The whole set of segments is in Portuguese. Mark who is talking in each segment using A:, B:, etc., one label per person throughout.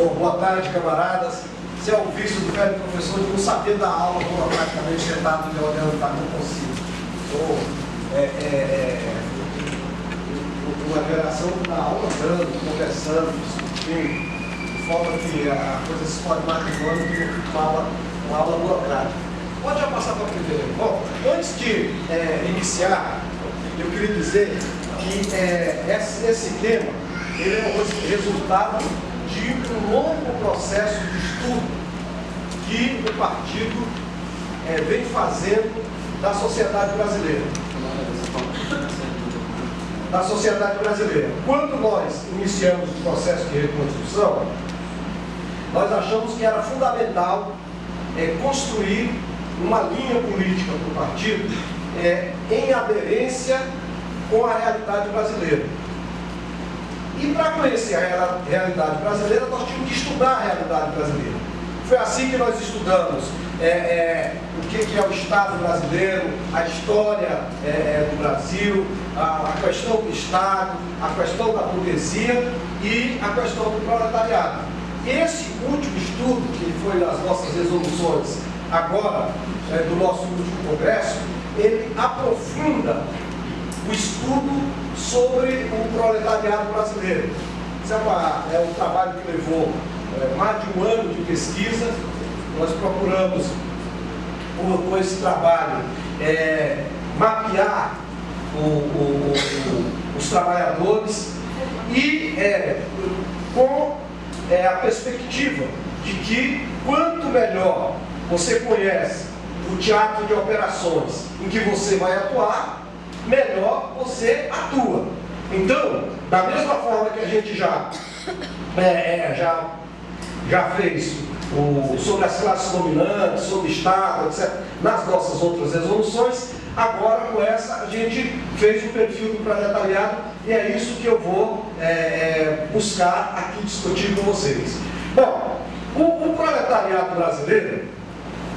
A: Bom, boa tarde, camaradas. Se é o vício do velho professor de não saber dar aula, estou praticamente sentado de olhando, tá, não consigo. Estou uma geração da aula dando, conversando, discutindo, de forma que a coisa se pode mais humana que uma aula burocrática. Pode já passar para a primeira. Bom, antes de iniciar, eu queria dizer que esse tema ele é um resultado de um longo processo de estudo que o partido vem fazendo da sociedade brasileira. Da sociedade brasileira. Quando nós iniciamos o processo de reconstrução, nós achamos que era fundamental construir uma linha política do partido em aderência com a realidade brasileira. E para conhecer a realidade brasileira, nós tínhamos que estudar a realidade brasileira. Foi assim que nós estudamos o que é o Estado brasileiro, a história do Brasil, a questão do Estado, a questão da burguesia e a questão do proletariado. Esse último estudo, que foi das nossas resoluções agora, do nosso último congresso, ele aprofunda o estudo sobre o proletariado brasileiro. Isso é um trabalho que levou mais de um ano de pesquisa. Nós procuramos, com esse trabalho, mapear os trabalhadores e com a perspectiva de que quanto melhor você conhece o teatro de operações em que você vai atuar, melhor você atua. Então, da mesma forma que a gente já fez sobre as classes dominantes, sobre o Estado, etc., nas nossas outras resoluções, agora com essa a gente fez o perfil do proletariado e é isso que eu vou buscar aqui discutir com vocês. Bom, o proletariado brasileiro,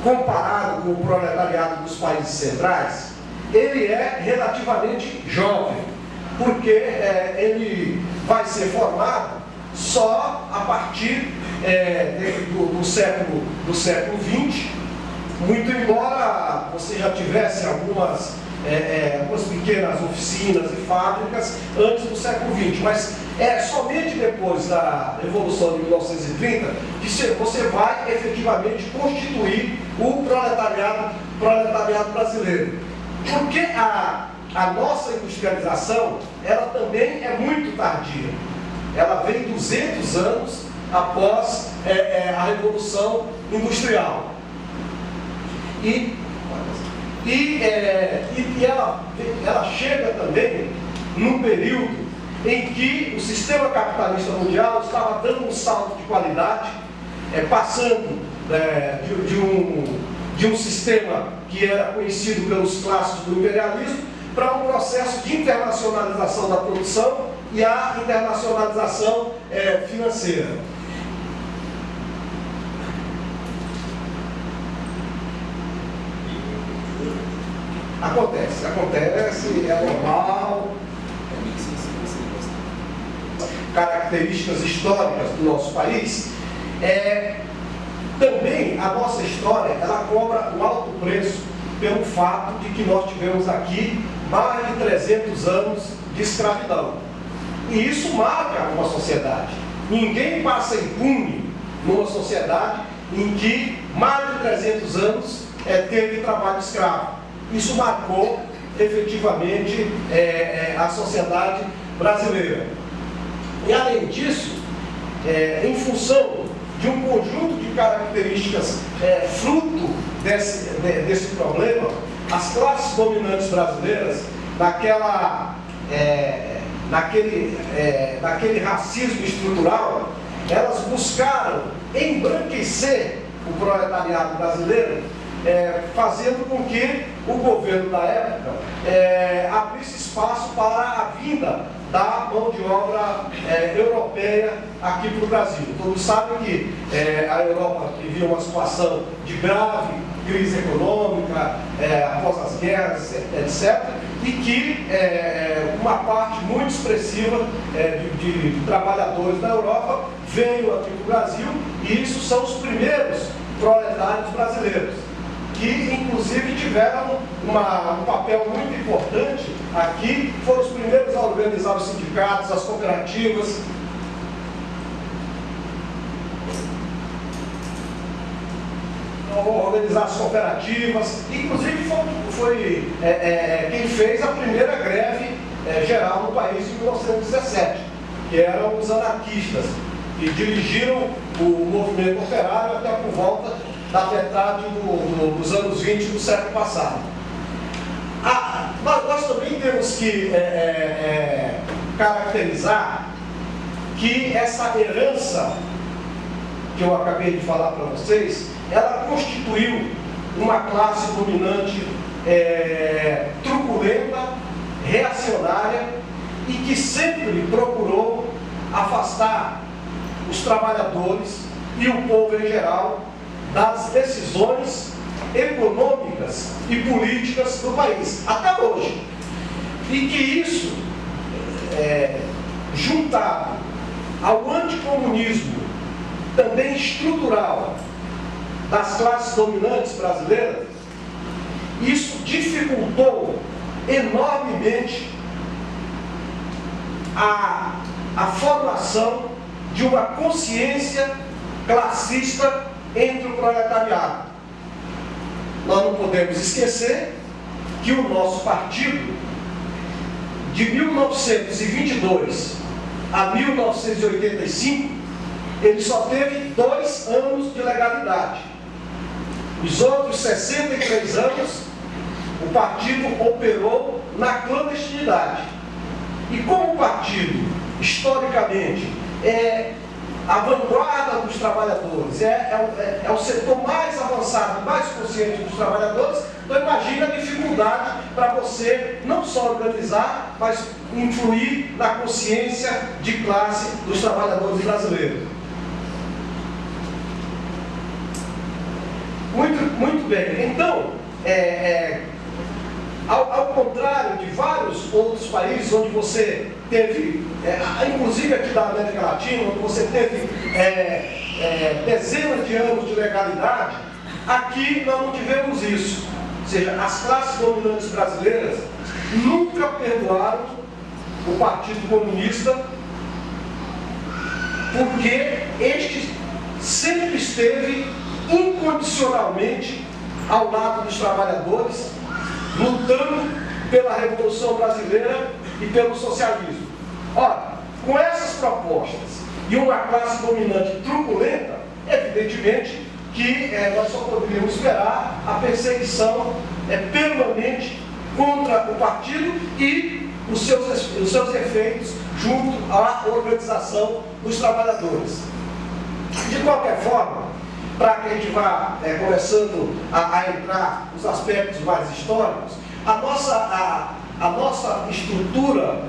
A: comparado com o proletariado dos países centrais, ele é relativamente jovem, porque ele vai ser formado só a partir do século XX, muito embora você já tivesse algumas pequenas oficinas e fábricas antes do século XX, mas é somente depois da Revolução de 1930 que você vai efetivamente constituir o proletariado brasileiro. Porque a nossa industrialização, ela também é muito tardia. Ela vem 200 anos após a Revolução Industrial. E ela chega também num período em que o sistema capitalista mundial estava dando um salto de qualidade, passando de um sistema que era conhecido pelos clássicos do imperialismo para um processo de internacionalização da produção e a internacionalização financeira. Acontece, é normal. Características históricas do nosso país, também a nossa história, ela cobra um alto preço pelo fato de que nós tivemos aqui mais de 300 anos de escravidão. E isso marca uma sociedade. Ninguém passa impune numa sociedade em que mais de 300 anos teve trabalho escravo. Isso marcou efetivamente a sociedade brasileira. E além disso, em função de um conjunto de características fruto desse problema, as classes dominantes brasileiras, naquele racismo estrutural, elas buscaram embranquecer o proletariado brasileiro, fazendo com que o governo da época abrisse espaço para a vinda da mão de obra europeia aqui para o Brasil. Todos sabem que a Europa vivia uma situação de grave crise econômica após as guerras, etc. e que uma parte muito expressiva de trabalhadores da Europa veio aqui para o Brasil, e isso são os primeiros proletários brasileiros, que inclusive tiveram um papel muito importante aqui, foram os primeiros a organizar os sindicatos, as cooperativas. Organizar as cooperativas, inclusive foi quem fez a primeira greve geral no país em 1917, que eram os anarquistas, que dirigiram o movimento operário até por volta da metade dos anos 20 do século passado. Nós também temos que caracterizar que essa herança que eu acabei de falar para vocês, ela constituiu uma classe dominante truculenta, reacionária, e que sempre procurou afastar os trabalhadores e o povo em geral das decisões econômicas e políticas do país, até hoje. E que isso, juntado ao anticomunismo também estrutural das classes dominantes brasileiras, isso dificultou enormemente a formação de uma consciência classista entre o proletariado. Nós não podemos esquecer que o nosso partido, de 1922 a 1985, ele só teve 2 anos de legalidade. Os outros 63 anos, o partido operou na clandestinidade. E como o partido, historicamente, é a vanguarda dos trabalhadores, é o setor mais avançado, mais consciente dos trabalhadores, então imagina a dificuldade para você não só organizar, mas influir na consciência de classe dos trabalhadores brasileiros. Muito bem. Então, ao contrário de vários outros países onde você teve, inclusive aqui da América Latina, onde você teve dezenas de anos de legalidade, aqui nós não tivemos isso. Ou seja, as classes dominantes brasileiras nunca perdoaram o Partido Comunista, porque este sempre esteve incondicionalmente ao lado dos trabalhadores, lutando pela Revolução Brasileira e pelo socialismo. Ora, com essas propostas e uma classe dominante truculenta, evidentemente que nós só poderíamos esperar a perseguição permanente contra o partido e os seus efeitos junto à organização dos trabalhadores. De qualquer forma, para que a gente vá começando a entrar nos aspectos mais históricos, a nossa estrutura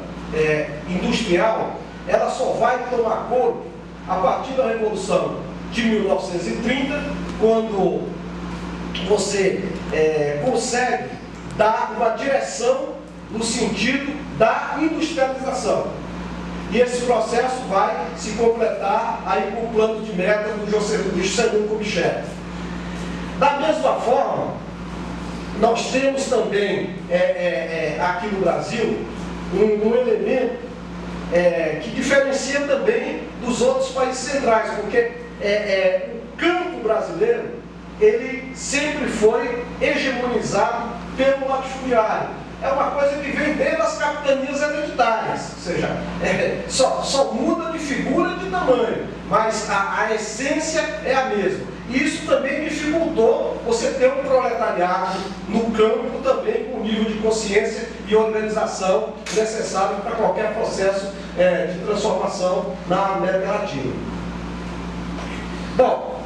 A: industrial, ela só vai tomar corpo a partir da Revolução de 1930, quando você consegue dar uma direção no sentido da industrialização. E esse processo vai se completar aí com o plano de meta do Juscelino Kubitschek. Da mesma forma, nós temos também aqui no Brasil um elemento que diferencia também dos outros países centrais, porque o campo brasileiro, ele sempre foi hegemonizado pelo latifundiário. É uma coisa que vem desde as capitanias hereditárias, ou seja, só muda de figura e de tamanho, mas a essência é a mesma. E isso também dificultou você ter um proletariado no campo também com o nível de consciência e organização necessário para qualquer processo de transformação na América Latina. Bom,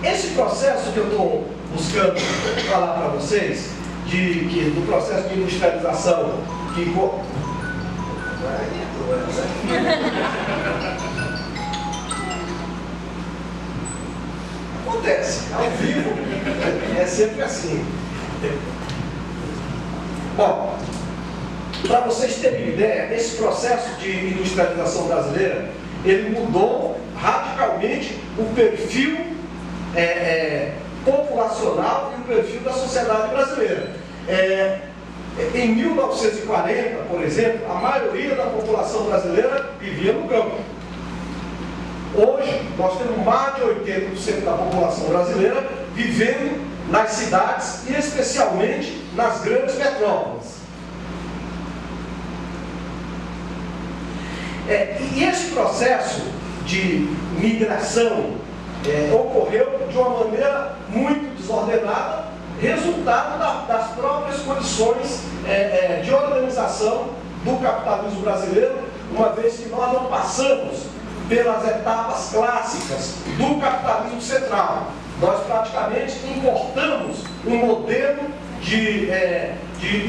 A: esse processo que eu estou buscando falar para vocês, do processo de industrialização que... Acontece, ao vivo, É sempre assim. Bom, para vocês terem ideia, esse processo de industrialização brasileira, ele mudou radicalmente o perfil populacional e o perfil da sociedade brasileira. Em 1940, por exemplo, a maioria da população brasileira vivia no campo. Hoje, nós temos mais de 80% da população brasileira vivendo nas cidades e especialmente nas grandes metrópoles. E esse processo de migração ocorreu de uma maneira muito desordenada, resultado das próprias condições de organização do capitalismo brasileiro, uma vez que nós não passamos pelas etapas clássicas do capitalismo central. Nós praticamente importamos um modelo de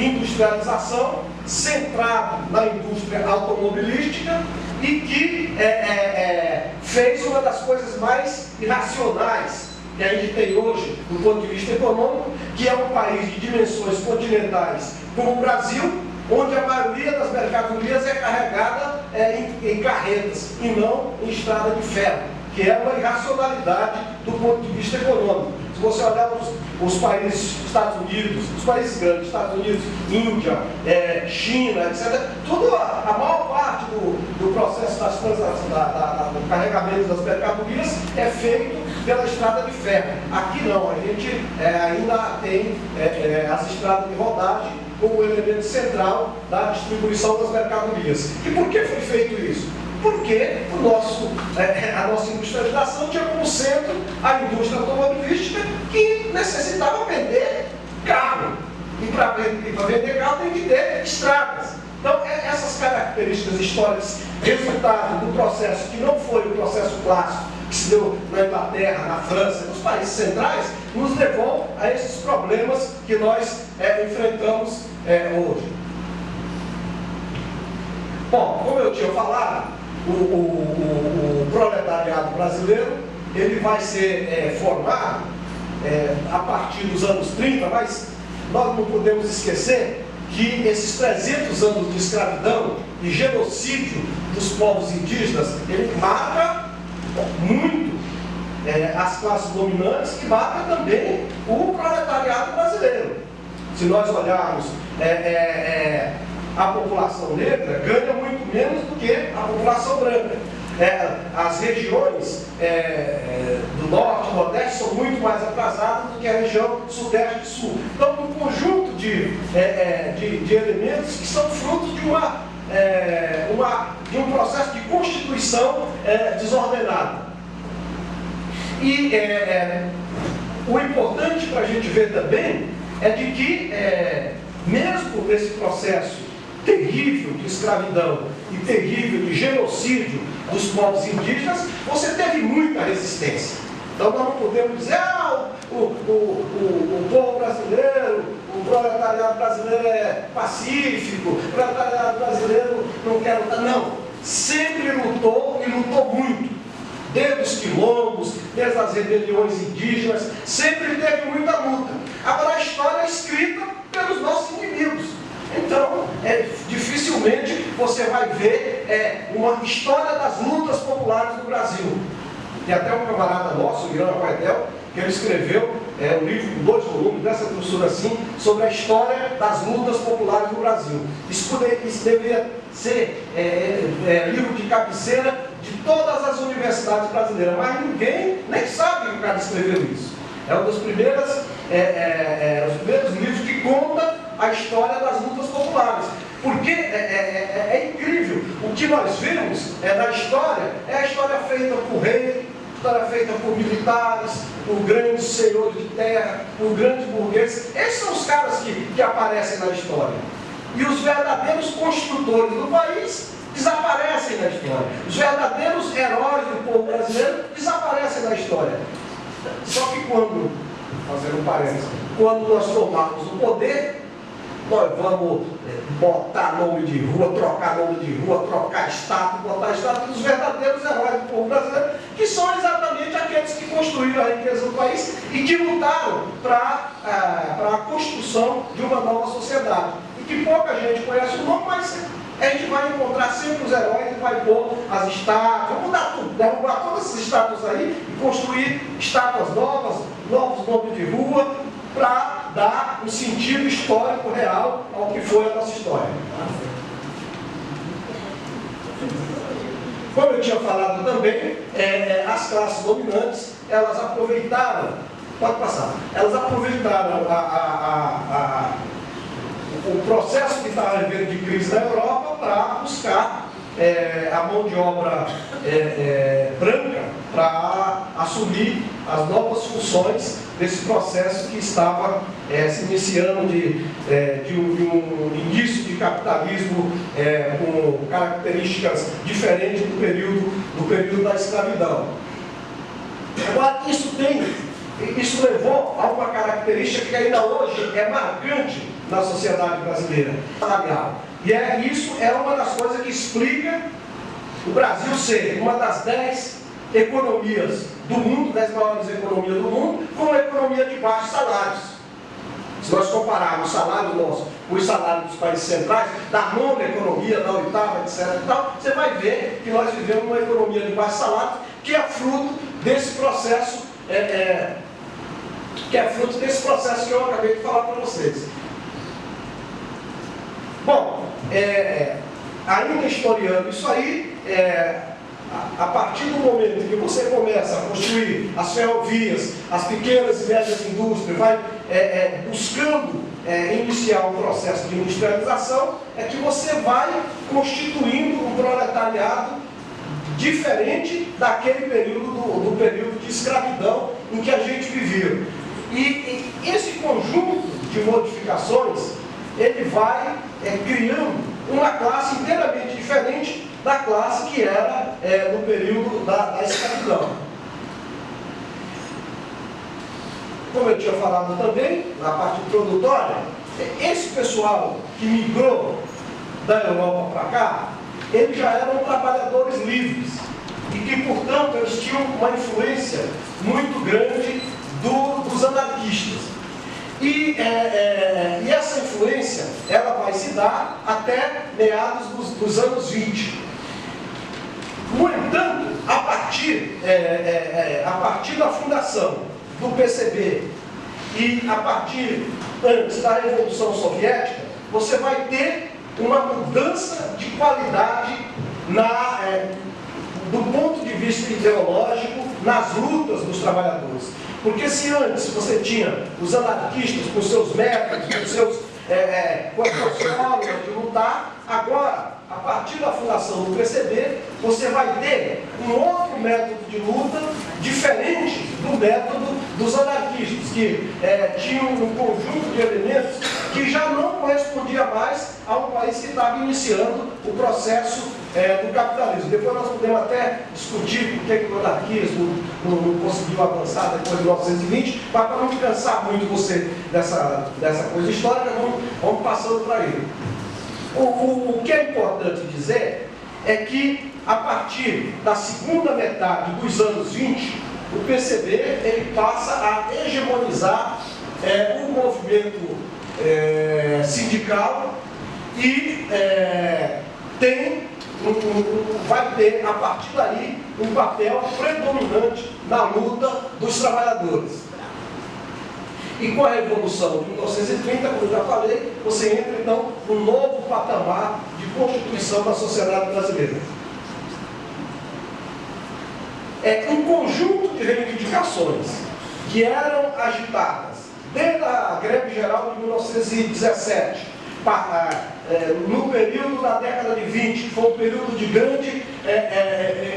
A: industrialização centrado na indústria automobilística e que fez uma das coisas mais irracionais que a gente tem hoje, do ponto de vista econômico, que é um país de dimensões continentais como o Brasil, onde a maioria das mercadorias é carregada em carretas e não em estrada de ferro, que é uma irracionalidade do ponto de vista econômico. Se você olhar os países, Estados Unidos, os países grandes, Estados Unidos, Índia, China, etc., tudo, a maior parte do processo do carregamento das mercadorias é feito pela estrada de ferro. Aqui não, a gente ainda tem as estradas de rodagem como elemento central da distribuição das mercadorias. E por que foi feito isso? Porque a nossa industrialização tinha como centro a indústria automobilística, que necessitava vender carro. E para vender carro tem que ter estradas. Então, essas características históricas, resultado do processo que não foi o processo clássico, que se deu na Inglaterra, na França, nos países centrais, nos levou a esses problemas que nós enfrentamos hoje. Bom, como eu tinha falado, o proletariado brasileiro ele vai ser formado a partir dos anos 30, mas nós não podemos esquecer que esses 300 anos de escravidão e genocídio dos povos indígenas, ele marca muito as classes dominantes e marca também o proletariado brasileiro. Se nós olharmos a população negra ganha muito menos do que a população branca. As regiões do norte e nordeste são muito mais atrasadas do que a região sudeste e sul. Então, um conjunto de elementos que são frutos de um processo de constituição desordenado. E o importante para a gente ver também é de que, mesmo nesse processo terrível de escravidão e terrível de genocídio dos povos indígenas, você teve muita resistência. Então nós não podemos dizer, o povo brasileiro, o proletariado brasileiro é pacífico, o proletariado brasileiro não quer lutar. Não, sempre lutou e lutou muito. Desde os quilombos, desde as rebeliões indígenas, sempre teve muita luta. Agora a história é escrita pelos nossos inimigos. Então, dificilmente você vai ver uma história das lutas populares do Brasil. Tem até um camarada nosso, o Ian Coetel, que ele escreveu um livro em 2 volumes, dessa grossura assim, sobre a história das lutas populares do Brasil. Isso deveria ser livro de cabeceira de todas as universidades brasileiras, mas ninguém nem sabe que o cara escreveu isso. É um dos primeiros livros que conta a história das lutas populares. Porque é incrível. O que nós vemos na história é a história feita por rei, história feita por militares, por grandes senhores de terra, por grandes burgueses. Esses são os caras que aparecem na história. E os verdadeiros construtores do país desaparecem na história. Os verdadeiros heróis do povo brasileiro desaparecem na história. Só que quando, fazendo um parênteses, quando nós tomarmos o poder, nós vamos botar nome de rua, trocar nome de rua, trocar estátua, botar estátua dos verdadeiros heróis do povo brasileiro, que são exatamente aqueles que construíram a riqueza do país e que lutaram para a construção de uma nova sociedade. E que pouca gente conhece o nome, mas a gente vai encontrar sempre os heróis e vai pôr as estátuas, mudar tudo, derrubar todas essas estátuas aí e construir estátuas novas, novos nomes de rua, para dar um sentido histórico real ao que foi a nossa história. Como eu tinha falado também, as classes dominantes, elas aproveitaram, pode passar, elas aproveitaram o processo que estava vivendo de crise na Europa para buscar a mão de obra branca para assumir as novas funções desse processo que estava se iniciando de um início de capitalismo com características diferentes do período da escravidão. Agora, isso levou a uma característica que ainda hoje é marcante na sociedade brasileira, salarial. E isso é uma das coisas que explica o Brasil ser uma das 10 economias do mundo, 10 maiores economias do mundo, com uma economia de baixos salários. Se nós compararmos o salário nosso com os salários dos países centrais, da nona economia, da oitava, etc. e tal, você vai ver que nós vivemos uma economia de baixos salários, que é fruto desse processo, que eu acabei de falar para vocês. Bom, ainda historiando isso aí, a partir do momento em que você começa a construir as ferrovias, as pequenas e médias indústrias, vai buscando iniciar um processo de industrialização, é que você vai constituindo um proletariado diferente daquele período, do período de escravidão em que a gente viveu. E esse conjunto de modificações, ele vai criando uma classe inteiramente diferente da classe que era no período da escravidão. Como eu tinha falado também, na parte introdutória, esse pessoal que migrou da Europa para cá, eles já eram trabalhadores livres e que, portanto, eles tinham uma influência muito grande dos anarquistas. E essa influência, ela vai se dar até meados dos anos 20. No entanto, a partir da fundação do PCB e a partir antes da Revolução Soviética, você vai ter uma mudança de qualidade do ponto de vista ideológico nas lutas dos trabalhadores. Porque se antes você tinha os anarquistas com seus métodos, com as suas formas de lutar, agora, a partir da fundação do PCB, você vai ter um outro método de luta diferente do método dos anarquistas, que tinham um conjunto de elementos que já não correspondia mais a um país que estava iniciando o processo do capitalismo. Depois nós podemos até discutir por que o anarquismo não conseguiu avançar depois de 1920, mas para não cansar muito você dessa coisa histórica, vamos passando para ele. O que é importante dizer é que, a partir da segunda metade dos anos 20, o PCB ele passa a hegemonizar o movimento sindical e vai ter, a partir daí, um papel predominante na luta dos trabalhadores. E com a Revolução de 1930, como eu já falei, você entra então num novo patamar de constituição da sociedade brasileira. Um conjunto de reivindicações que eram agitadas desde a greve geral de 1917, no período da década de 20, que foi um período de grande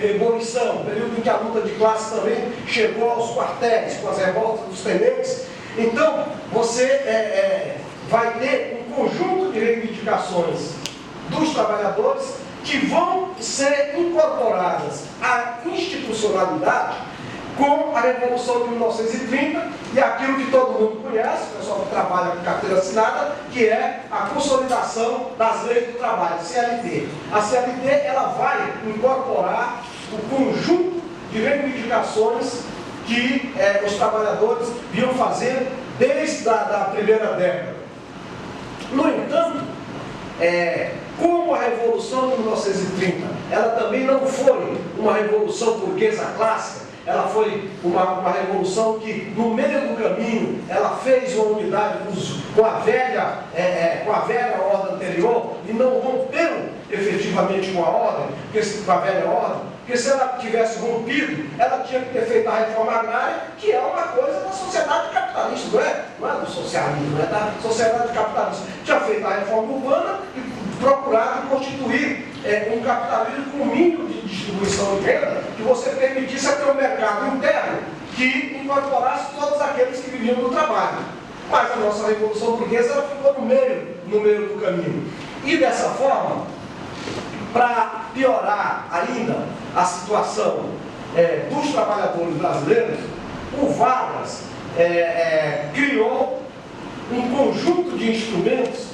A: evolução, um período em que a luta de classe também chegou aos quartéis, com as revoltas dos tenentes. Então, você vai ter um conjunto de reivindicações dos trabalhadores que vão ser incorporadas à institucionalidade com a Revolução de 1930 e aquilo que todo mundo conhece, o pessoal que trabalha com carteira assinada, que é a consolidação das leis do trabalho, CLT. A CLT ela vai incorporar o conjunto de reivindicações que os trabalhadores vinham fazer desde a primeira década. No entanto, como a Revolução de 1930, ela também não foi uma revolução burguesa clássica, ela foi uma revolução que, no meio do caminho, ela fez uma unidade com a velha ordem anterior e não rompeu efetivamente com a velha ordem, porque se ela tivesse rompido, ela tinha que ter feito a reforma agrária, que é uma coisa da sociedade capitalista, não é do socialismo, é da sociedade capitalista. Tinha feito a reforma urbana e procurado constituir um capitalismo com mínimo de distribuição de renda, que você permitisse ter um mercado interno que incorporasse todos aqueles que viviam do trabalho. Mas a nossa Revolução Burguesa ela ficou no meio do caminho. E dessa forma, para piorar ainda a situação dos trabalhadores brasileiros, o Vargas criou um conjunto de instrumentos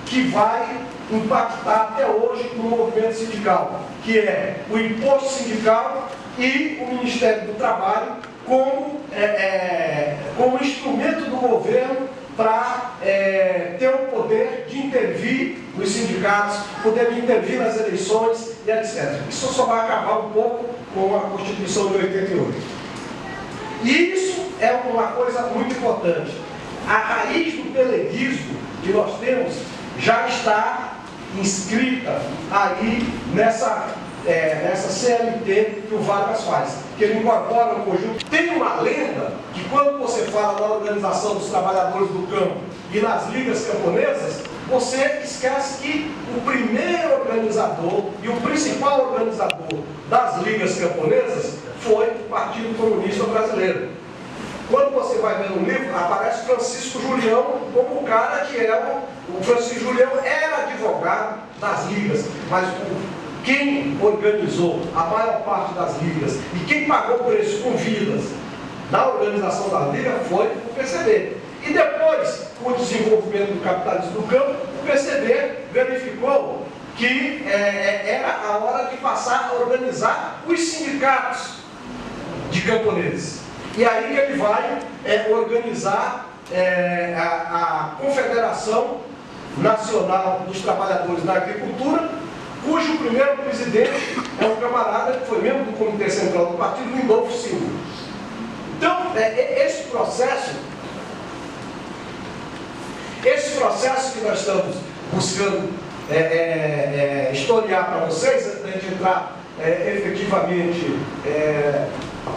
A: que vai impactar até hoje no movimento sindical, que é o imposto sindical e o Ministério do Trabalho como instrumento do governo para ter o poder de intervir nos sindicatos, poder de intervir nas eleições e etc. Isso só vai acabar um pouco com a Constituição de 88. E isso é uma coisa muito importante. A raiz do peleguismo que nós temos já está inscrita aí nessa CLT que o Vargas faz, que ele incorpora um conjunto. Tem uma lenda que quando você fala na Organização dos Trabalhadores do Campo e nas ligas camponesas, você esquece que o primeiro organizador e o principal organizador das ligas camponesas foi o Partido Comunista Brasileiro. Quando você vai ver no livro, aparece Francisco Julião como o cara que o Francisco Julião era advogado das ligas, mas quem organizou a maior parte das ligas e quem pagou o preço com vidas da organização da liga foi o PCB. E depois, com o desenvolvimento do capitalismo do campo, o PCB verificou que era a hora de passar a organizar os sindicatos de camponeses. E aí que ele vai organizar a Confederação Nacional dos Trabalhadores da Agricultura, cujo primeiro presidente é um camarada que foi membro do Comitê Central do Partido, Lindolfo Silva. Então, esse processo que nós estamos buscando historiar para vocês, antes de a gente entrar efetivamente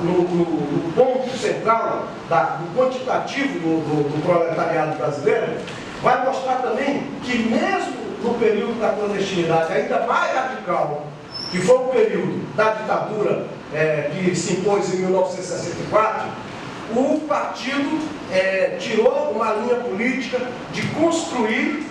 A: no ponto central do quantitativo do proletariado brasileiro, vai mostrar também que mesmo no período da clandestinidade ainda mais radical, que foi o período da ditadura que se impôs em 1964, o partido tirou uma linha política de construir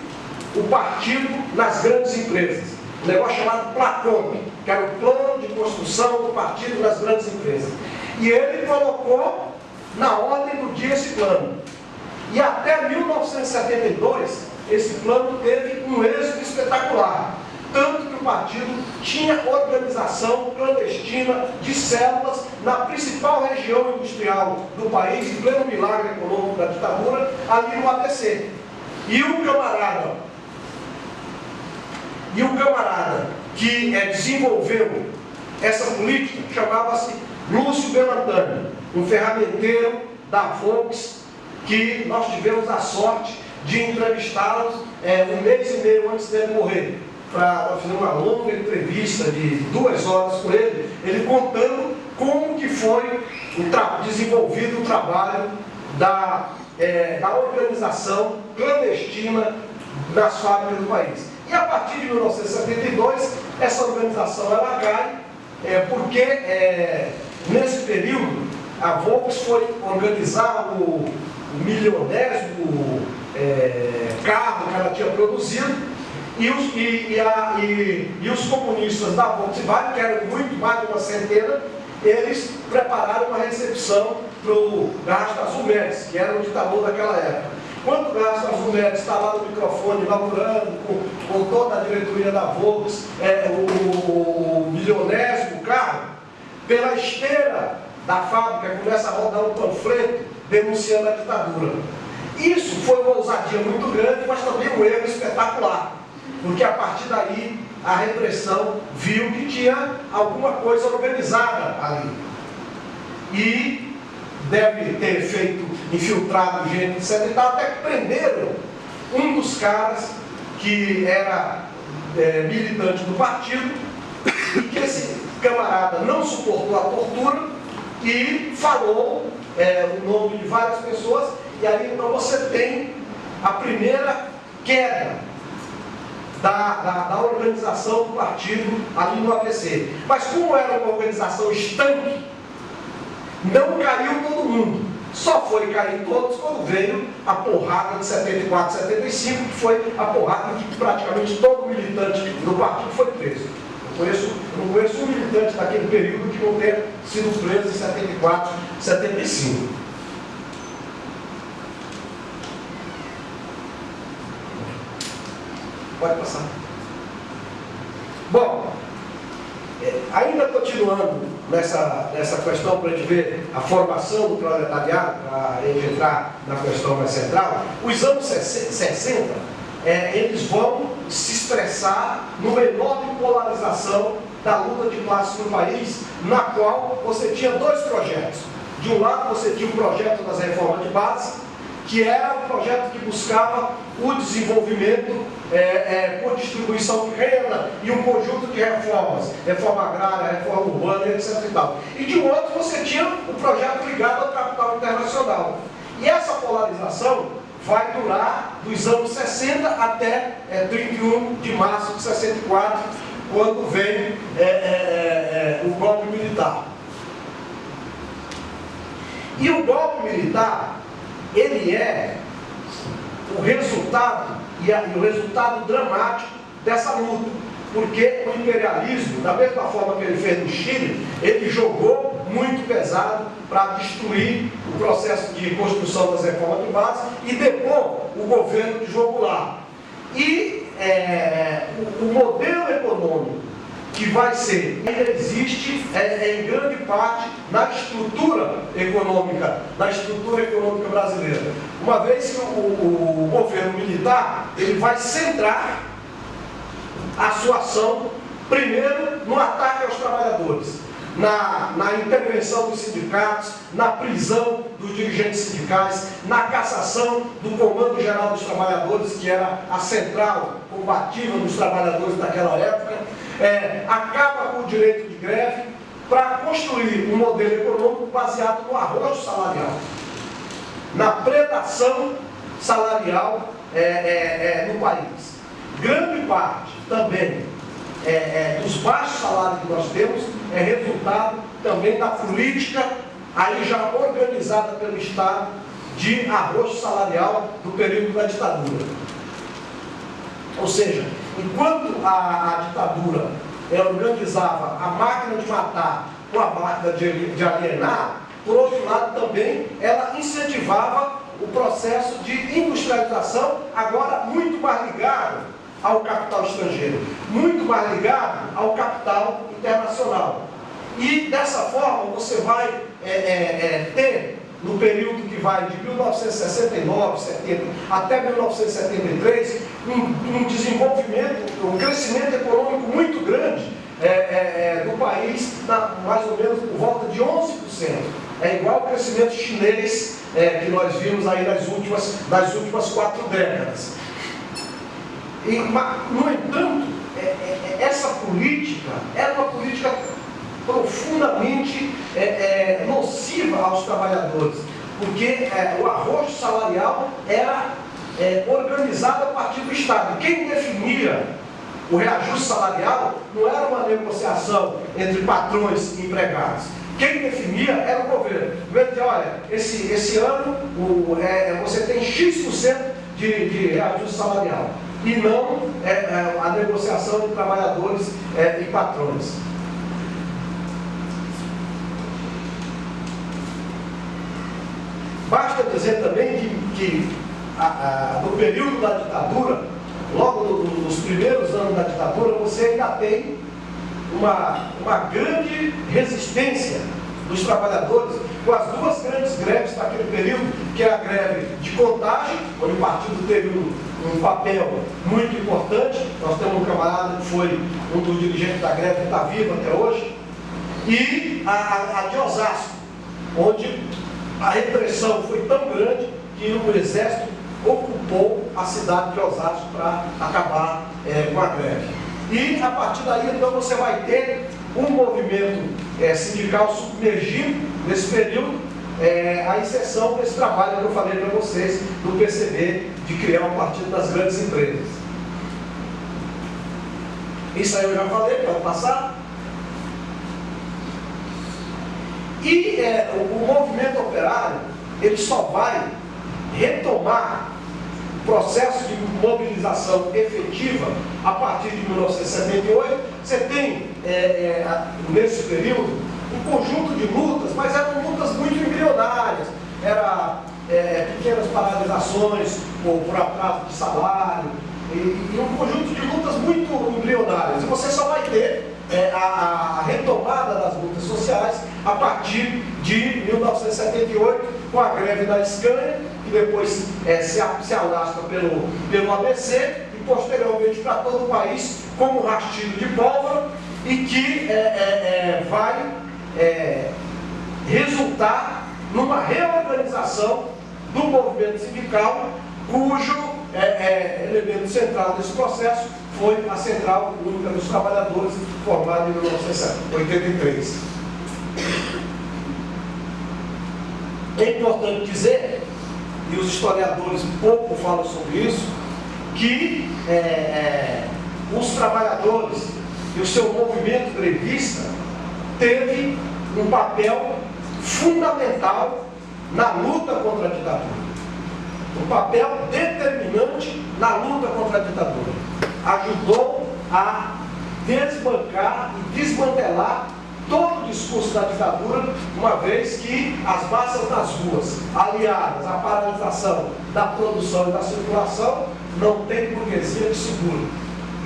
A: o partido nas grandes empresas. Um negócio chamado PLACOM, que era o plano de construção do partido nas grandes empresas. E ele colocou na ordem do dia esse plano. E até 1972, esse plano teve um êxito espetacular. Tanto que o partido tinha organização clandestina de células na principal região industrial do país, em pleno milagre econômico da ditadura, ali no ABC. E o camarada que desenvolveu essa política chamava-se Lúcio Belantani, um ferramenteiro da Volks, que nós tivemos a sorte de entrevistá-los um mês e meio antes dele morrer. Nós fizemos uma longa entrevista de 2 horas com ele contando como que foi desenvolvido o trabalho da organização clandestina das fábricas do país. E a partir de 1972, essa organização ela cai, porque nesse período a Volks foi organizar o milionésimo carro que ela tinha produzido, e os comunistas da Volkswagen, que eram muito mais de uma centena, eles prepararam uma recepção para o Gasto Azul Médici, que era o ditador daquela época. Quando o Gasto Azul Médici está lá no microfone, inaugurando com toda a diretoria da Volks, o milionésimo carro, pela esteira da fábrica começa a rodar um panfleto denunciando a ditadura. Isso foi uma ousadia muito grande, mas também um erro espetacular, porque a partir daí a repressão viu que tinha alguma coisa organizada ali. E deve ter feito, infiltrado gente, etc. E tal, até que prenderam um dos caras que era militante do partido, e que esse camarada não suportou a tortura e falou o nome de várias pessoas, e aí então você tem a primeira queda da organização do partido ali no ABC. Mas como era uma organização estanque, não caiu todo mundo. Só foi cair todos quando veio a porrada de 74, 75, que foi a porrada em que praticamente todo militante do partido foi preso. Eu não conheço um militante daquele período que não tenha sido preso em 74, 75. Pode passar. Bom, ainda continuando nessa questão, para a gente ver a formação do proletariado, para a gente entrar na questão mais central, os anos 60, eles vão se expressar numa enorme polarização da luta de classes no país, na qual você tinha dois projetos. De um lado você tinha o projeto das reformas de base, que era um projeto que buscava o desenvolvimento por distribuição de renda e um conjunto de reformas, reforma agrária, reforma urbana, etc. E tal. E de outro você tinha o projeto ligado ao capital internacional. E essa polarização vai durar dos anos 60 até 31 de março de 64, quando vem o golpe militar. E o golpe militar, ele é o resultado, e o resultado dramático dessa luta, porque o imperialismo, da mesma forma que ele fez no Chile, ele jogou muito pesado para destruir o processo de construção das reformas de base e depor o governo de João Goulart. E o modelo econômico que vai ser, ainda existe em grande parte na estrutura econômica brasileira. Uma vez que o governo militar, ele vai centrar a sua ação, primeiro, no ataque aos trabalhadores, na intervenção dos sindicatos, na prisão dos dirigentes sindicais, na cassação do Comando Geral dos Trabalhadores, que era a central combativa dos trabalhadores daquela época, acaba com o direito de greve para construir um modelo econômico baseado no arrojo salarial, na predação salarial no país. Grande parte também dos baixos salários que nós temos é resultado também da política aí já organizada pelo Estado de arrojo salarial do período da ditadura. Ou seja, enquanto a ditadura organizava a máquina de matar com a máquina de alienar, por outro lado também ela incentivava o processo de industrialização, agora muito mais ligado ao capital estrangeiro, muito mais ligado ao capital internacional. E dessa forma você vai ter, no período que vai de 1969, 70 até 1973, um desenvolvimento, um crescimento econômico muito grande do país, mais ou menos por volta de 11%. É igual ao crescimento chinês que nós vimos aí nas últimas 4 décadas. No entanto, essa política era uma política profundamente nociva aos trabalhadores, porque o arrojo salarial era organizado a partir do Estado. Quem definia o reajuste salarial não era uma negociação entre patrões e empregados. Quem definia era o governo. O governo dizia, olha, esse ano você tem X% de reajuste salarial, e não a negociação de trabalhadores e patrões. dizer também que no período da ditadura, logo nos primeiros anos da ditadura, você ainda tem uma grande resistência dos trabalhadores com as duas grandes greves daquele período, que é a greve de Contagem, onde o partido teve um papel muito importante. Nós temos um camarada que foi um dos dirigentes da greve, que está vivo até hoje, e a de Osasco, onde a repressão foi tão grande que o exército ocupou a cidade de Osasco para acabar com a greve. E a partir daí, então, você vai ter um movimento sindical submergido nesse período, a exceção desse trabalho que eu falei para vocês do PCB, de criar um partido das grandes empresas. Isso aí eu já falei, pode passar. E o movimento operário, ele só vai retomar o processo de mobilização efetiva a partir de 1978. Você tem, nesse período, um conjunto de lutas, mas eram lutas muito embrionárias. Era pequenas paralisações por atraso de salário, e um conjunto de lutas muito embrionárias. E você só vai ter a retomada das lutas sociais a partir de 1978, com a greve da Scania, que depois se alastra pelo ABC e posteriormente para todo o país como rastilho de pólvora, e que vai resultar numa reorganização do movimento sindical, cujo elemento central desse processo foi a Central Única dos Trabalhadores, formada em 1983. É importante dizer, e os historiadores pouco falam sobre isso, que os trabalhadores e o seu movimento grevista teve um papel fundamental na luta contra a ditadura. Um papel determinante na luta contra a ditadura. Ajudou a desbancar e desmantelar todo o discurso da ditadura, uma vez que as massas nas ruas, aliadas à paralisação da produção e da circulação, não tem burguesia que segure.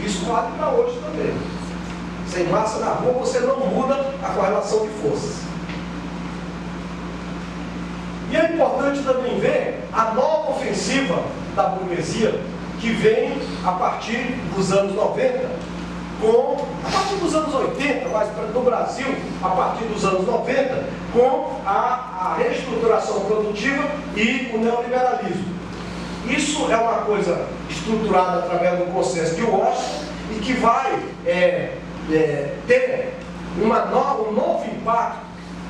A: Isso vale para hoje também. Sem massa na rua, você não muda a correlação de forças. E é importante também ver a nova ofensiva da burguesia, que vem a partir dos anos 90, a partir dos anos 80, mas no Brasil, a partir dos anos 90, com a reestruturação produtiva e o neoliberalismo. Isso é uma coisa estruturada através do consenso de Washington e que vai ter um novo impacto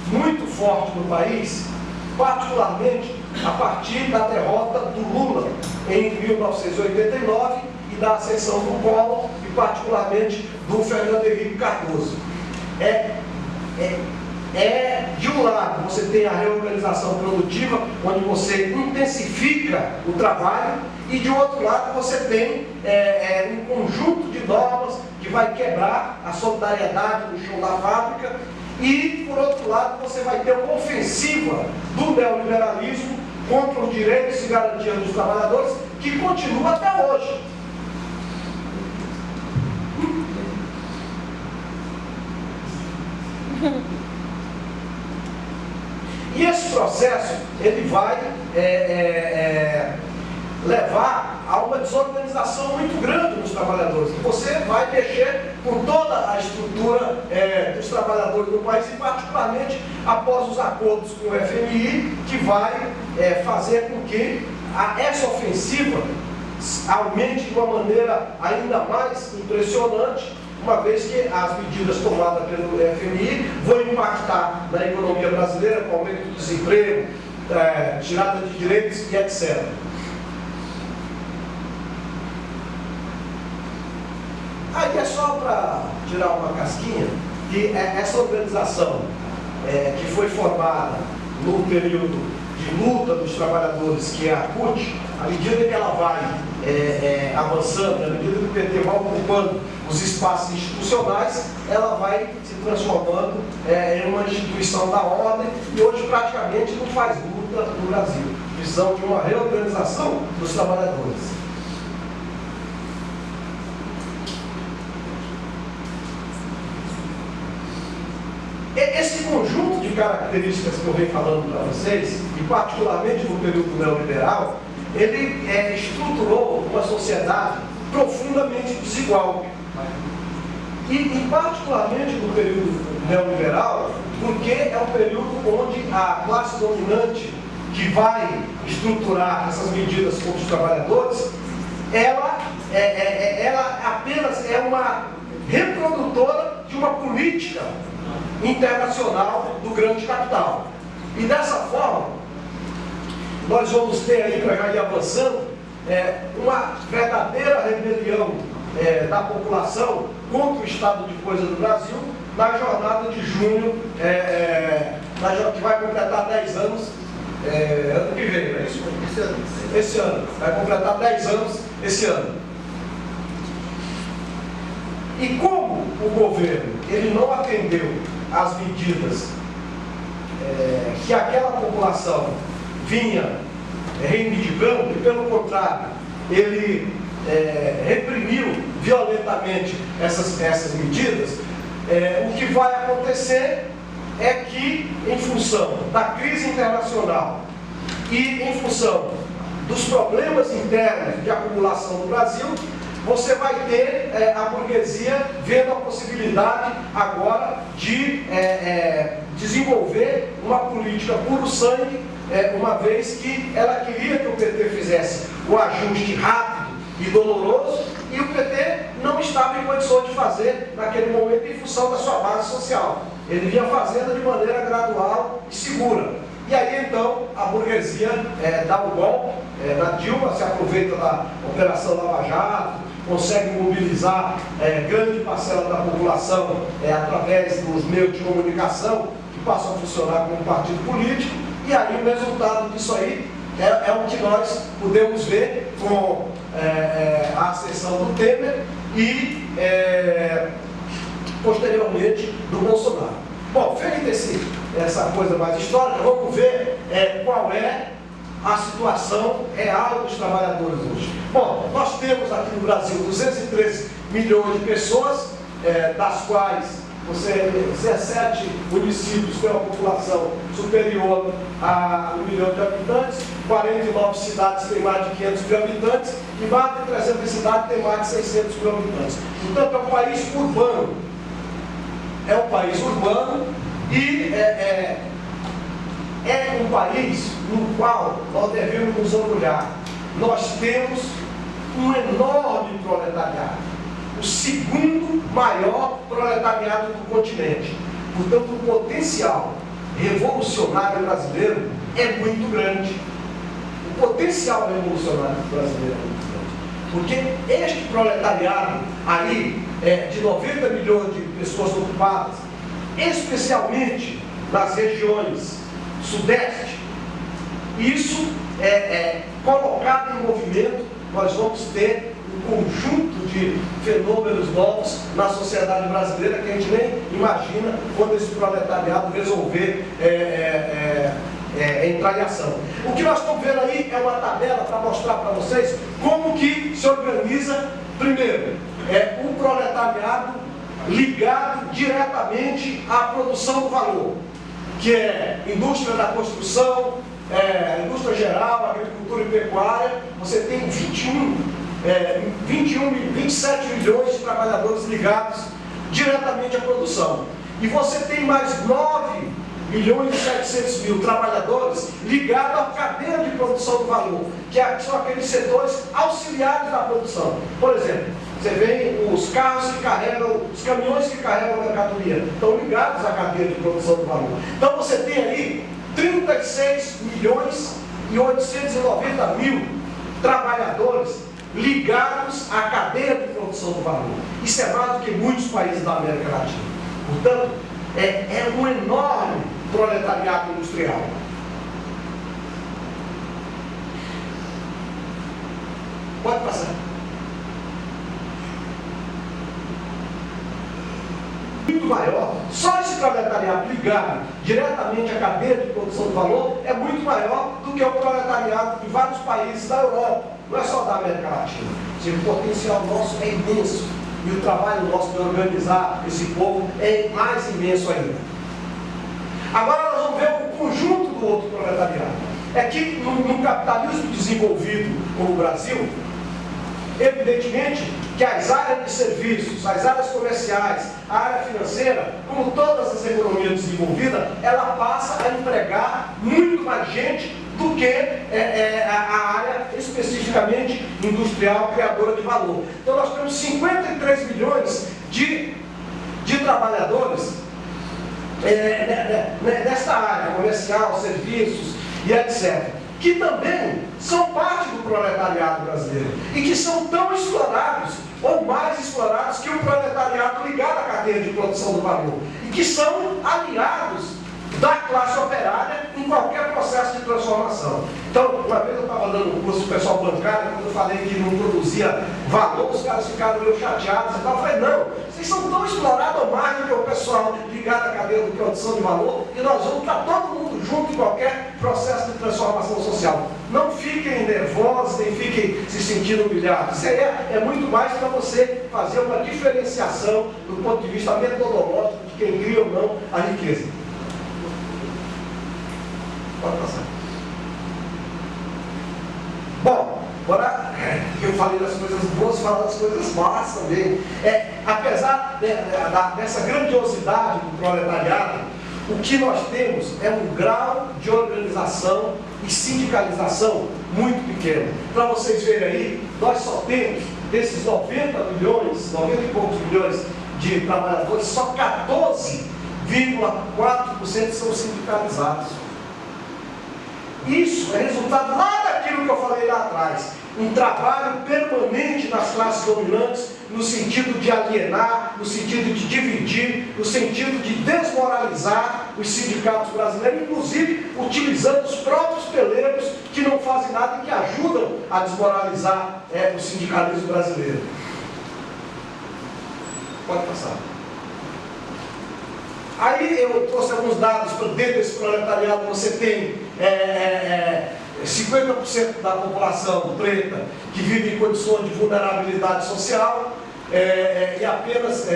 A: muito forte no país, particularmente a partir da derrota do Lula em 1989 e da ascensão do Collor e particularmente do Fernando Henrique Cardoso. De um lado, você tem a reorganização produtiva, onde você intensifica o trabalho, e de outro lado você tem um conjunto de normas que vai quebrar a solidariedade no chão da fábrica. E, por outro lado, você vai ter uma ofensiva do neoliberalismo contra os direitos e garantias dos trabalhadores, que continua até hoje. E esse processo, ele vai levar a uma desorganização muito grande dos trabalhadores. Você vai mexer com toda a estrutura dos trabalhadores do país, e particularmente após os acordos com o FMI, que vai fazer com que essa ofensiva aumente de uma maneira ainda mais impressionante, uma vez que as medidas tomadas pelo FMI vão impactar na economia brasileira, com aumento do desemprego, tirada de direitos e etc. Aí é só para tirar uma casquinha, que essa organização que foi formada no período de luta dos trabalhadores, que é a CUT, à medida que ela vai avançando, à medida que o PT vai ocupando os espaços institucionais, ela vai se transformando em uma instituição da ordem, e hoje praticamente não faz luta no Brasil. visão de uma reorganização dos trabalhadores. Esse conjunto de características que eu venho falando para vocês, e particularmente no período neoliberal, ele estruturou uma sociedade profundamente desigual. E particularmente no período neoliberal, porque é um período onde a classe dominante que vai estruturar essas medidas contra os trabalhadores, ela apenas é uma reprodutora de uma política internacional do grande capital. E dessa forma, nós vamos ter aí, para já ir avançando, uma verdadeira rebelião da população contra o estado de coisa do Brasil na jornada de junho, que vai completar 10 anos, ano que vem, não é isso? Esse ano. Vai completar 10 anos esse ano. E como o governo ele não atendeu às medidas que aquela população vinha reivindicando, e pelo contrário, ele reprimiu violentamente essas medidas, o que vai acontecer é que, em função da crise internacional e em função dos problemas internos de acumulação no Brasil, você vai ter a burguesia vendo a possibilidade agora de desenvolver uma política puro sangue, uma vez que ela queria que o PT fizesse o ajuste rápido e doloroso, e o PT não estava em condições de fazer naquele momento em função da sua base social. Ele vinha fazendo de maneira gradual e segura. E aí então a burguesia dá o golpe, na Dilma se aproveita da Operação Lava Jato, consegue mobilizar grande parcela da população através dos meios de comunicação que passam a funcionar como partido político, e aí o resultado disso aí é o que nós podemos ver com a ascensão do Temer e posteriormente do Bolsonaro. Bom, feita essa coisa mais histórica, vamos ver qual é a situação real dos trabalhadores hoje. Bom, nós temos aqui no Brasil 213 milhões de pessoas, das quais 17 municípios têm uma população superior a 1 milhão de habitantes, 49 cidades têm mais de 500 mil habitantes e mais de 300 cidades têm mais de 600 mil habitantes. Portanto, é um país urbano. É um país urbano e é um país no qual nós devemos nos orgulhar. Nós temos um enorme proletariado, o segundo maior proletariado do continente. Portanto, o potencial revolucionário brasileiro é muito grande. O potencial revolucionário brasileiro é muito grande. Porque este proletariado aí, de 90 milhões de pessoas ocupadas, especialmente nas regiões sudeste, isso colocado em movimento, nós vamos ter um conjunto de fenômenos novos na sociedade brasileira que a gente nem imagina quando esse proletariado resolver entrar em ação. O que nós estamos vendo aí é uma tabela para mostrar para vocês como que se organiza, primeiro, o proletariado ligado diretamente à produção do valor, que é indústria da construção, indústria geral, agricultura e pecuária. Você tem 27 milhões de trabalhadores ligados diretamente à produção. E você tem mais 9 milhões e 700 mil trabalhadores ligados à cadeia de produção do valor, que são aqueles setores auxiliares da produção. Por exemplo, você vê os carros que carregam, os caminhões que carregam a mercadoria, estão ligados à cadeia de produção do valor. Então você tem aí 36 milhões e 890 mil trabalhadores ligados à cadeia de produção do valor. Isso é mais do que muitos países da América Latina. Portanto, é um enorme proletariado industrial. Pode passar. muito maior. Só esse proletariado ligado diretamente à cadeia de produção de valor é muito maior do que o proletariado de vários países da Europa, não é só da América Latina. O potencial nosso é imenso e o trabalho nosso de organizar esse povo é mais imenso ainda. Agora nós vamos ver o conjunto do outro proletariado. É que no capitalismo desenvolvido como o Brasil, evidentemente que as áreas de serviços, as áreas comerciais, a área financeira, como todas as economias desenvolvidas, ela passa a empregar muito mais gente do que a área especificamente industrial, criadora de valor. Então nós temos 53 milhões de trabalhadores nesta área comercial, serviços e etc., que também são parte do proletariado brasileiro e que são tão explorados ou mais explorados que o proletariado ligado à cadeia de produção do valor e que são aliados da classe operária em qualquer processo de transformação. Então, uma vez eu estava dando um curso do pessoal bancário, quando eu falei que não produzia valor, os caras ficaram meio chateados e tal. Eu falei, não, vocês são tão explorados ou mais do que o pessoal ligado à cadeia de produção de valor e nós vamos estar todo mundo junto em qualquer processo de transformação social. Não fiquem nervosos, nem fiquem se sentindo humilhados. Isso aí é muito mais para você fazer uma diferenciação do ponto de vista metodológico de quem cria ou não a riqueza. Pode passar. Bom, agora eu falei das coisas boas, falar das coisas más também. Apesar dessa grandiosidade do proletariado, o que nós temos é um grau de organização e sindicalização muito pequeno. Para vocês verem aí, nós só temos desses 90 milhões, 90 e poucos milhões de trabalhadores, só 14,4% são sindicalizados. Isso é resultado lá daquilo que eu falei lá atrás. Um trabalho permanente nas classes dominantes, no sentido de alienar, no sentido de dividir, no sentido de desmoralizar os sindicatos brasileiros, inclusive utilizando os próprios peleiros que não fazem nada e que ajudam a desmoralizar o sindicalismo brasileiro. Pode passar. Aí eu trouxe alguns dados para dentro desse proletariado. Você tem 50% da população preta que vive em condições de vulnerabilidade social e apenas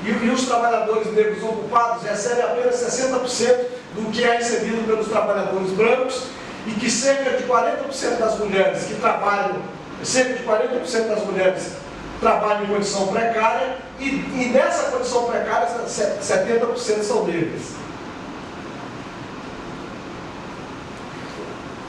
A: e os trabalhadores negros ocupados recebem apenas 60% do que é recebido pelos trabalhadores brancos e que cerca de 40% das mulheres que trabalham, trabalham em condição precária e nessa condição precária 70% são negras.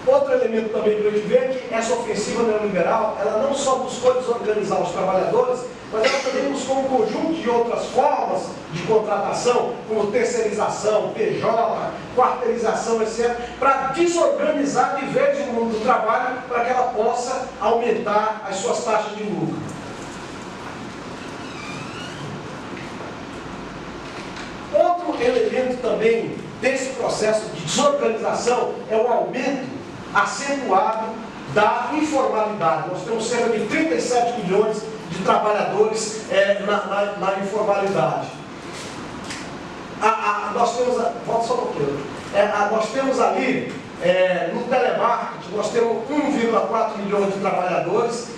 A: Outro elemento também para a gente ver é que essa ofensiva neoliberal, ela não só buscou desorganizar os trabalhadores, mas ela também buscou um conjunto de outras formas de contratação, como terceirização, PJ, quarteirização, etc., para desorganizar de vez o mundo do trabalho, para que ela possa aumentar as suas taxas de lucro. Outro elemento também desse processo de desorganização é o aumento acentuado da informalidade. Nós temos cerca de 37 milhões de trabalhadores na informalidade. Nós temos, volta só um pouquinho, nós temos ali, no telemarketing, nós temos 1,4 milhões de trabalhadores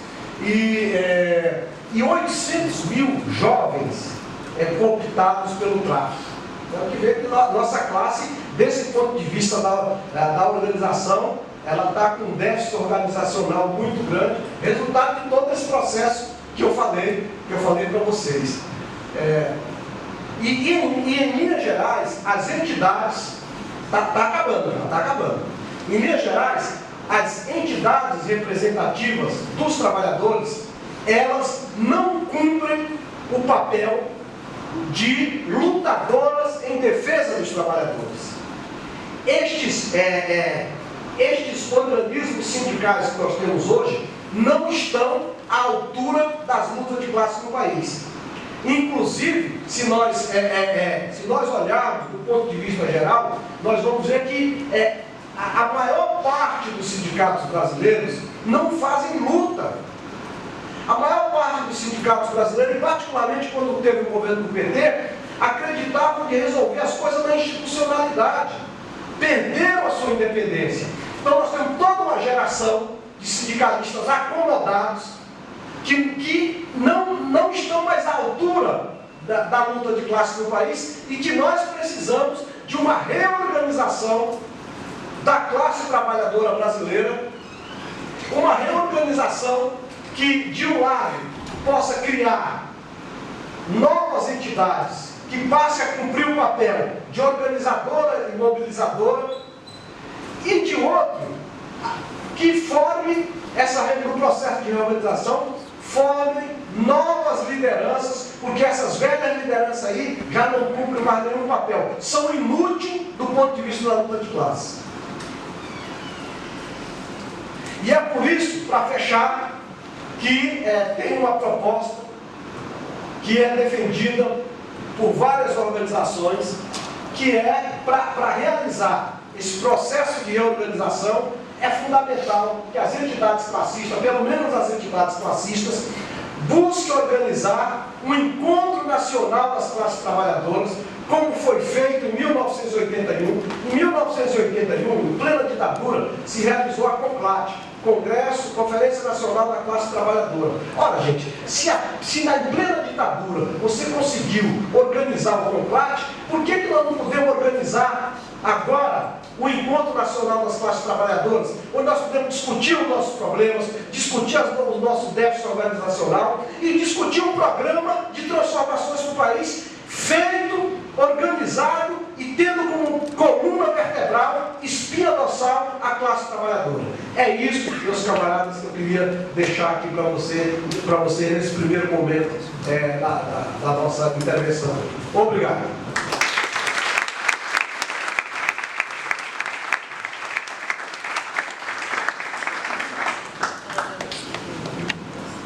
A: e 800 mil jovens cooptados pelo tráfico. Então, que vê que nossa classe, desse ponto de vista da organização, ela está com um déficit organizacional muito grande, resultado de todo esse processo que eu falei para vocês. E em Minas Gerais, as entidades, está acabando. Em Minas Gerais, as entidades representativas dos trabalhadores, elas não cumprem o papel de lutadoras em defesa dos trabalhadores. Estes organismos sindicais que nós temos hoje não estão à altura das lutas de classe no país. Inclusive, se nós olharmos do ponto de vista geral, nós vamos ver que a maior parte dos sindicatos brasileiros não fazem luta. A maior parte dos sindicatos brasileiros, e particularmente quando teve o governo do PT, acreditavam que resolver as coisas na institucionalidade. Perderam a sua independência. Então nós temos toda uma geração de sindicalistas acomodados que não estão mais à altura da luta de classe no país e que nós precisamos de uma reorganização da classe trabalhadora brasileira, uma reorganização que, de um lado, possa criar novas entidades que passem a cumprir o papel de organizadora e mobilizadora, e de outro, que forme no processo de reorganização, forme novas lideranças, porque essas velhas lideranças aí já não cumprem mais nenhum papel, são inúteis do ponto de vista da luta de classe. E é por isso, para fechar, que tem uma proposta que é defendida por várias organizações, que é para realizar esse processo de reorganização, é fundamental que as entidades classistas, pelo menos as entidades classistas, busquem organizar um encontro nacional das classes trabalhadoras, como foi feito em 1981. Em 1981, em plena ditadura, se realizou a CONCLAT, Congresso, Conferência Nacional da Classe Trabalhadora. Ora, gente, se na plena ditadura você conseguiu organizar o CONCLAT, por que nós não podemos organizar agora o Encontro Nacional das Classes Trabalhadoras, onde nós podemos discutir os nossos problemas, discutir os nossos déficits organizacional e discutir um programa de transformações para o país feito, organizado e tendo como coluna vertebral, espinha dorsal, a classe trabalhadora. É isso, meus camaradas, que eu queria deixar aqui para você nesse primeiro momento da nossa intervenção. Obrigado.